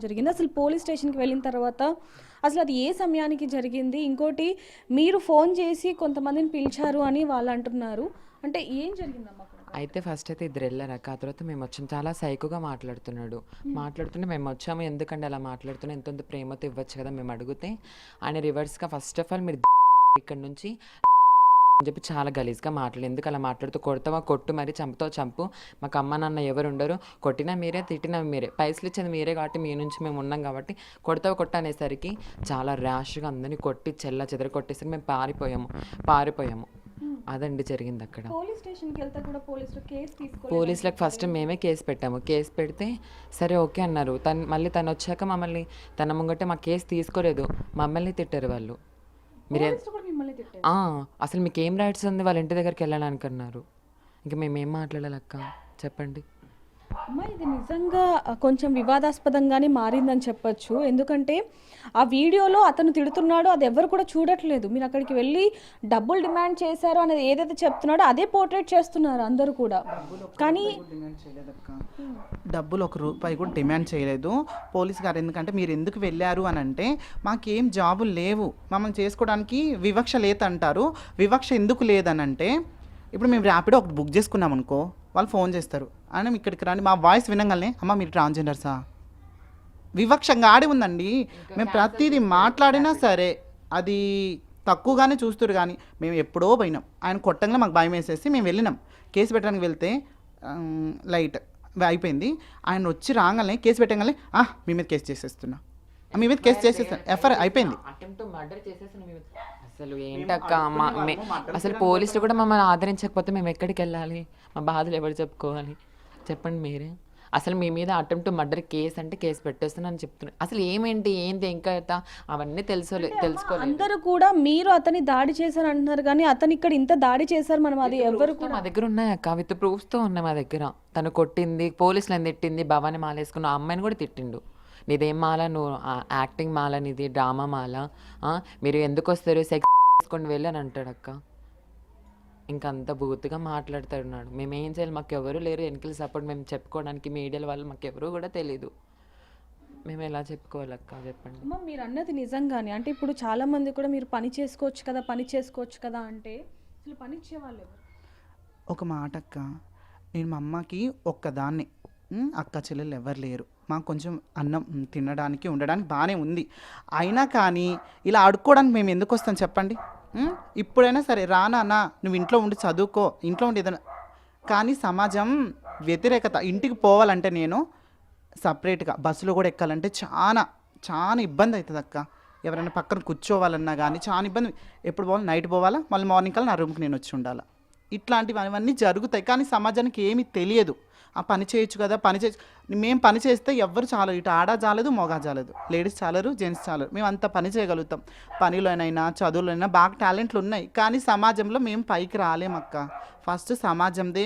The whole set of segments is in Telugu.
జరిగింది. అసలు పోలీస్ స్టేషన్‌కి వెళ్ళిన తర్వాత అసలు అది ఏ సమయానికి జరిగింది? ఇంకోటి మీరు ఫోన్ చేసి కొంతమందిని పిలిచారు అని వాళ్ళు అంటున్నారు. అంటే ఏం జరిగిందమ్మా అక్కడ? అయితే ఫస్ట్ అయితే ఇద్దరెళ్ళారక్క. ఆ తర్వాత మేమొచ్చాం. చాలా సైకోగా మాట్లాడుతున్నాడు. మాట్లాడుతుంటే మేమొచ్చాము. ఎందుకండి అలా మాట్లాడుతున్నావు? ఎంతెంత ప్రేమతో ఇవ్వచ్చు కదా! మేము అడిగితే ఆయన రివర్స్‌గా ఫస్ట్ ఆఫ్ ఆల్ మీరు ఇక్కడి నుంచి అని చెప్పి చాలా గలీజ్‌గా మాట్లాడాడు. ఎందుకు అలా మాట్లాడుతూ కొడతావా కొట్టు మరి చంపుతావా చంపు. మాకు అమ్మ నాన్న ఎవరుండరు. కొట్టినా మీరే, తిట్టినా మీరే. పైసలిచ్చేది మీరే కాబట్టి మీ నుంచి మేము ఉన్నాం కాబట్టి కొడతావా కొట్టు అనేసరికి చాలా ర్యాష్‌గా అందరిని కొట్టి చెల్లాచెదరు కొట్టేసరికి మేము పారిపోయాము. అదండి జరిగిందక్కడ. పోలీస్ స్టేషన్‌కెళ్తే కూడా పోలీసులు కేస్ తీసుకోలేదు. పోలీసులకు ఫస్ట్ మేమే కేసు పెట్టాము. కేసు పెడితే సరే ఓకే అన్నారు. మళ్ళీ తనొచ్చాక మమ్మల్ని తన ముంగటే మా కేసు తీసుకోలేదు. మమ్మల్ని తిట్టారు వాళ్ళు. మీరే పోలీసులు కూడా మిమ్మల్ని తిట్టారు. అసలు మీకేం రైట్స్ ఉంది వాళ్ళ ఇంటి దగ్గరికి వెళ్ళడానికి అన్నారు. ఇంక మేమేం మాట్లాడాలక్క చెప్పండి. అమ్మ ఇది నిజంగా కొంచెం వివాదాస్పదంగానే మారిందని చెప్పొచ్చు. ఎందుకంటే ఆ వీడియోలో అతను తిడుతున్నాడో అది ఎవరు కూడా చూడట్లేదు. మీరు అక్కడికి వెళ్ళి డబ్బులు డిమాండ్ చేశారో అనేది ఏదైతే చెప్తున్నాడో అదే పోర్ట్రేట్ చేస్తున్నారు అందరూ కూడా. కానీ డబ్బులు ఒక రూపాయి కూడా డిమాండ్ చేయలేదు పోలీస్ గారు. ఎందుకంటే మీరు ఎందుకు వెళ్ళారు అని అంటే మాకేం జాబులు లేవు, మమ్మల్ని చేసుకోవడానికి వివక్ష లేదంటారు. వివక్ష ఎందుకు లేదనంటే ఇప్పుడు మేము ర్యాపిడో ఒకటి బుక్ చేసుకున్నాం అనుకో, వాళ్ళు ఫోన్ చేస్తారు అని ఇక్కడికి రండి, మా వాయిస్ వినగానే అమ్మ మీరు ట్రాన్స్జెండర్సా, వివక్షంగా ఆడి ఉందండి. మేము ప్రతిదీ మాట్లాడినా సరే అది తక్కువగానే చూస్తారు. కానీ మేము ఎప్పుడో పోయినాం, ఆయన కొట్టంగా మాకు భయం వేసేసి మేము వెళ్ళినాం. కేసు పెట్టడానికి వెళ్తే లైట్ అయిపోయింది. ఆయన వచ్చి రాగానే కేసు పెట్టగానే మీ మీద కేసు చేసేస్తున్నా, మీ మీద కేసు చేసేస్తాను, ఎఫ్ఐఆర్ అయిపోయింది. అసలు ఏంటక్క అసలు పోలీసులు కూడా మమ్మల్ని ఆదరించకపోతే మేము ఎక్కడికి వెళ్ళాలి? మా బాధలు ఎవరు చెప్పుకోవాలి చెప్పండి మీరే. అసలు మీ మీద అటెంప్ట్ టు మర్డర్ కేసు అంటే కేసు పెట్టేస్తున్నాను చెప్తున్నారు. అసలు ఏంటి ఇంకా అవన్నీ తెలుసుకోలేదు. అందరూ కూడా మీరు అతని దాడి చేశారు అంటున్నారు, కానీ అతను ఇక్కడ ఇంత దాడి చేశారు మనం అది ఎవరు కూడా మా దగ్గర ఉన్నాయక్క, విత్ ప్రూఫ్స్తో ఉన్నాయి మా దగ్గర. తను కొట్టింది, పోలీసులను తిట్టింది, భవాని మాల వేసుకున్న అమ్మాయిని కూడా తిట్టిండు. నీదేం మాల, నువ్వు యాక్టింగ్ మాల, నీది డ్రామా మాల, మీరు ఎందుకు వస్తారు, సెక్స్ తీసుకొని వెళ్ళి అని అంటాడు అక్క. ఇంకంత బూతుగా మాట్లాడుతున్నాడు. మేము ఏం చేయాలి? మాకు ఎవరు లేరు వెనకాల సపోర్ట్, మేము చెప్పుకోవడానికి మీడియాల వాళ్ళు మాకు ఎవరు కూడా తెలీదు. మేము ఎలా చెప్పుకోవాలక్క చెప్పండి. అమ్మ మీరు అన్నది నిజంగానే. అంటే ఇప్పుడు చాలా మంది కూడా మీరు పని చేసుకోవచ్చు కదా అంటే అసలు పని ఇచ్చేవాళ్ళు ఎవరు? ఒక మాట అక్క, నేను మా అమ్మకి ఒక్కదాన్ని, అక్క చెల్లెలు ఎవరు లేరు. మాకు కొంచెం అన్నం తినడానికి ఉండడానికి బాగానే ఉంది. అయినా కానీ ఇలా అడుక్కోవడానికి మేము ఎందుకు వస్తాం చెప్పండి? ఇప్పుడైనా సరే రానా, నువ్వు ఇంట్లో ఉండి చదువుకో, ఇంట్లో ఉండి ఏదైనా. కానీ సమాజం వ్యతిరేకత. ఇంటికి పోవాలంటే నేను సపరేట్గా బస్సులో కూడా ఎక్కాలంటే చాలా చాలా ఇబ్బంది అవుతుంది అక్క. ఎవరైనా పక్కన కూర్చోవాలన్నా కానీ చాలా ఇబ్బంది. ఎప్పుడు పోవాలి? నైట్ పోవాలా, మళ్ళీ మార్నింగ్ కల్లా నా రూమ్కి నేను వచ్చి ఉండాలా. ఇట్లాంటివి అవన్నీ జరుగుతాయి. కానీ సమాజానికి ఏమీ తెలియదు. ఆ పని చేయొచ్చు కదా, మేము పని చేస్తే ఎవ్వరు చాలరు. ఇటు ఆడ చాలదు, మగ చాలదు, లేడీస్ చాలరు, జెంట్స్ చాలరు. మేము అంత పని చేయగలుగుతాం. పనిలోనైనా చదువులోనైనా బాగా టాలెంట్లు ఉన్నాయి. కానీ సమాజంలో మేము పైకి రాలేమక్క. ఫస్ట్ సమాజందే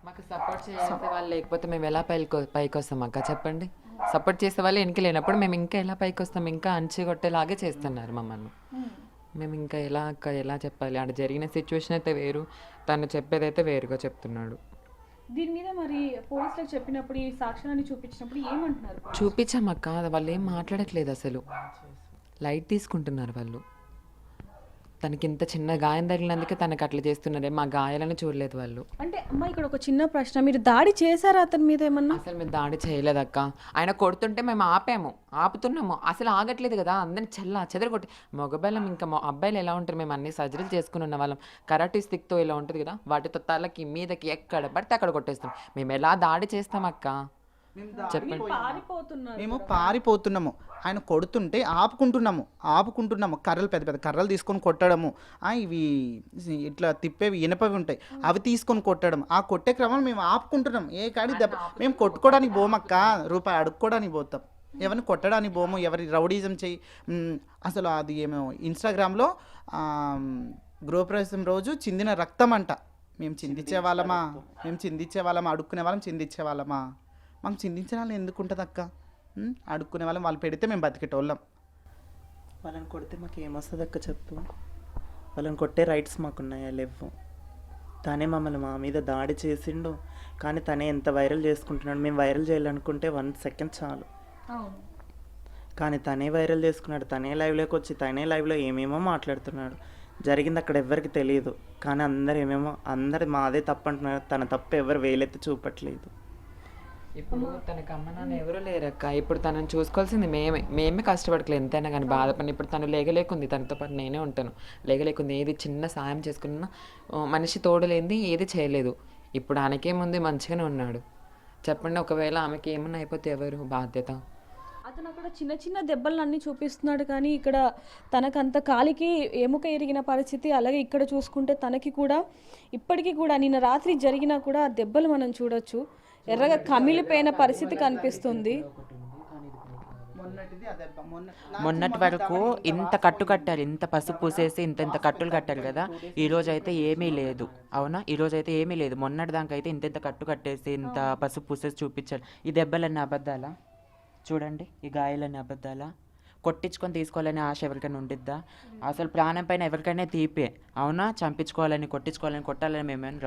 మాకు సపోర్ట్ చేసే వాళ్ళు లేకపోతే మేము ఎలా పైకి వస్తాం అక్క చెప్పండి? సపోర్ట్ చేసే వాళ్ళు వెనక లేనప్పుడు మేము ఇంకా ఎలా పైకి వస్తాం? ఇంకా అంచుకొట్టేలాగే చేస్తున్నారు మమ్మల్ని. మేము ఇంకా ఎలా చెప్పాలి? అక్కడ జరిగిన సిచ్యువేషన్ అయితే వేరు, తను చెప్పేదైతే వేరుగా చెప్తున్నాడు. దీని మీద మరి పోలీసులకు చెప్పినప్పుడు ఈ సాక్ష్యాన్ని చూపించినప్పుడు ఏమంటున్నారు? చూపించామక్క, వాళ్ళు ఏం మాట్లాడట్లేదు. అసలు లైట్ తీసుకుంటున్నారు వాళ్ళు. తనకి ఇంత చిన్న గాయం తగిలినందుకే తనకు అట్లా చేస్తున్నారే, మా గాయాలను చూడలేదు వాళ్ళు. అంటే అమ్మ ఇక్కడ ఒక చిన్న ప్రశ్న, మీరు దాడి చేశారా అతని మీద ఏమన్నా? అసలు మేము దాడి చేయలేదక్క. ఆయన కొడుతుంటే మేము ఆపుతున్నాము. అసలు ఆగట్లేదు కదా, అందరిని చెదరగొట్టి మగబెల్లం. ఇంకా అబ్బాయిలు ఎలా ఉంటారు? మేము అన్ని సర్జరీలు చేసుకుని ఉన్న వాళ్ళం. కరాటీ స్టిక్తో ఇలా ఉంటుంది కదా, వాటితో తలకి మీదకి ఎక్కడ పడితే అక్కడ కొట్టేస్తాం. మేము ఎలా దాడి చేస్తామక్క చెప్పండి? మేము పారిపోతున్నాము. ఆయన కొడుతుంటే ఆపుకుంటున్నాము. కర్రలు, పెద్ద పెద్ద కర్రలు తీసుకొని కొట్టడము, ఇవి ఇట్లా తిప్పేవి ఇనపవి ఉంటాయి, అవి తీసుకొని కొట్టడం. ఆ కొట్టే క్రమంలో మేము ఆపుకుంటున్నాం. ఏ కాడి దెబ్బ మేము కొట్టుకోవడానికి పోమక్క, రూపాయి అడుక్కోవడానికి పోతాం. ఎవరిని కొట్టడానికి పోము, ఎవరి రౌడీజం చెయ్యి. అసలు అది ఏమో ఇన్స్టాగ్రామ్లో గృహప్రవేశం రోజు చిందిన రక్తం అంట. మేము చిందించే వాళ్ళమా? అడుక్కునే వాళ్ళం చిందించే వాళ్ళమా? మాకు చిందించిన వాళ్ళు ఎందుకు ఉంటుంది అక్క? అడుక్కునే వాళ్ళం, వాళ్ళు పెడితే మేము బతికేటోళ్ళం. వాళ్ళని కొడితే మాకు ఏమొస్తుంది అక్క చెప్పు? వాళ్ళని కొట్టే రైట్స్ మాకున్నాయా? లేవు. తనే మా మీద దాడి చేసిండు. కానీ తనే ఎంత వైరల్ చేసుకుంటున్నాడు. మేము వైరల్ చేయాలనుకుంటే 1 సెకండ్ చాలు. కానీ తనే వైరల్ చేసుకున్నాడు, తనే లైవ్లోకి వచ్చి తనే లైవ్లో ఏమేమో మాట్లాడుతున్నాడు. జరిగింది అక్కడ ఎవ్వరికి తెలియదు, కానీ అందరు మాదే తప్పు అంటున్నారు. తన తప్పు ఎవరు వేలెత్తి చూపట్లేదు. ఇప్పుడు తనకు అమ్మ నాన్న ఎవరు లేరక్క. ఇప్పుడు తనని చూసుకోవాల్సింది మేమే కష్టపడకలేదు ఎంతైనా కానీ బాధపడి. ఇప్పుడు తను లేకుంది, తనతో పాటు నేనే ఉంటాను. లేకుంది, ఏది చిన్న సాయం చేసుకున్నా మనిషి తోడలేంది ఏది చేయలేదు. ఇప్పుడు ఆమెకేముంది, మంచిగానే ఉన్నాడు. చెప్పండి, ఒకవేళ ఆమెకి ఏమన్నా అయిపోతే ఎవరు బాధ్యత? అతను అక్కడ చిన్న చిన్న దెబ్బలన్నీ చూపిస్తున్నాడు, కానీ ఇక్కడ తనకంత కాలికి ఎముక ఇరిగిన పరిస్థితి. అలాగే ఇక్కడ చూసుకుంటే తనకి కూడా ఇప్పటికీ కూడా నిన్న రాత్రి జరిగినా కూడా ఆ దెబ్బలు మనం చూడొచ్చు. ఎర్రగా కమిలిపోయిన పరిస్థితి కనిపిస్తుంది. మొన్నటి వరకు ఇంత కట్టు కట్టారు, ఇంత పసుపు పూసేసి ఇంత కట్టులు కట్టారు కదా. ఈ రోజు అయితే ఏమీ లేదు, అవునా? ఈ రోజు అయితే ఏమీ లేదు. మొన్నటి దాకా అయితే ఇంత కట్టు కట్టేసి ఇంత పసుపు పూసేసి చూపించారు. ఈ దెబ్బలన్నీ అబద్ధాలా? చూడండి, ఈ గాయాలన్నీ అబద్ధాలా? కొట్టించుకొని తీసుకోవాలని ఆశ ఎవరికైనా ఉండిద్దా? అసలు ప్రాణం పైన ఎవరికైనా తీపే, అవునా? చంపించుకోవాలని, కొట్టించుకోవాలని, కొట్టాలని మేమేమైనా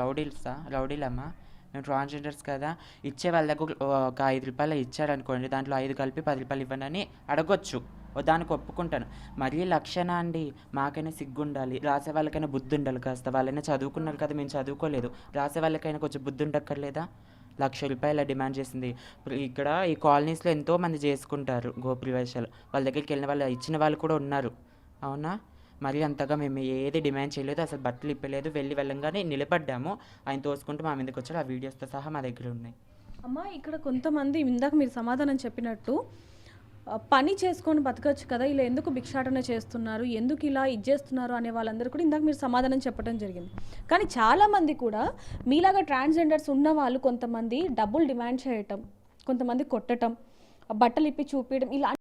రౌడీలమ్మా? మేము ట్రాన్స్జెండర్స్ కదా. ఇచ్చే వాళ్ళ దగ్గర ఒక 5 రూపాయలు ఇచ్చారనుకోండి, దాంట్లో 5 కలిపి 10 రూపాయలు ఇవ్వండి అని అడగొచ్చు, దానికి ఒప్పుకుంటాను. మరీ లక్షణ అండి, మాకైనా సిగ్గు ఉండాలి, రాసే వాళ్ళకైనా బుద్ధి ఉండాలి కాస్త. వాళ్ళైనా చదువుకున్నారు కదా, మేము చదువుకోలేదు. రాసే వాళ్ళకైనా కొంచెం బుద్ధి ఉండక్కర్లేదా? 1,00,000 రూపాయల డిమాండ్ చేసింది. ఇక్కడ ఈ కాలనీస్లో ఎంతోమంది చేసుకుంటారు గోప్రవేశాలు. వాళ్ళ దగ్గరికి వెళ్ళిన వాళ్ళు, ఇచ్చిన వాళ్ళు కూడా ఉన్నారు, అవునా? మరి అంతగా మేము ఏది డిమాండ్ చేయలేదు, అసలు బట్టలు ఇప్పలేదు. వెళ్ళంగానే నిలబడ్డాము, ఆయన తోసుకుంటూ మా మీదకి వచ్చారు. ఆ వీడియోస్తో సహా మా దగ్గర ఉన్నాయి. అమ్మ, ఇక్కడ కొంతమంది ఇందాక మీరు సమాధానం చెప్పినట్టు పని చేసుకొని బతకచ్చు కదా, ఇలా ఎందుకు భిక్షాటన చేస్తున్నారు, ఎందుకు ఇలా చేస్తున్నారు అనే వాళ్ళందరూ కూడా ఇందాక మీరు సమాధానం చెప్పడం జరిగింది. కానీ చాలామంది కూడా మీలాగా ట్రాన్స్జెండర్స్ ఉన్న వాళ్ళు కొంతమంది డబ్బులు డిమాండ్ చేయటం, కొంతమంది కొట్టడం, బట్టలు ఇప్పి చూపించడం, ఇలా